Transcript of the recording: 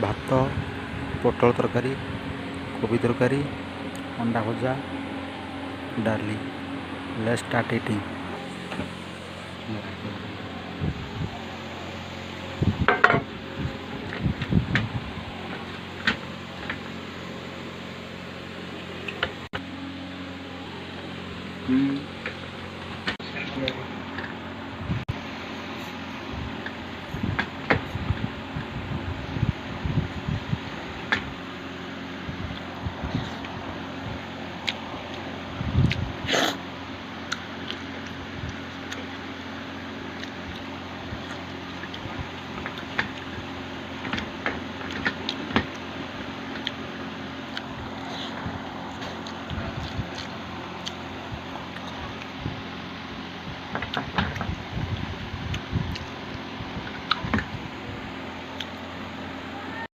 ଭାତ, ପୋଟଳ ତରକାରୀ, କୋବି ତରକାରୀ, ଅଣ୍ଡା ଭଜା, ଡାଲି। Let's start eating.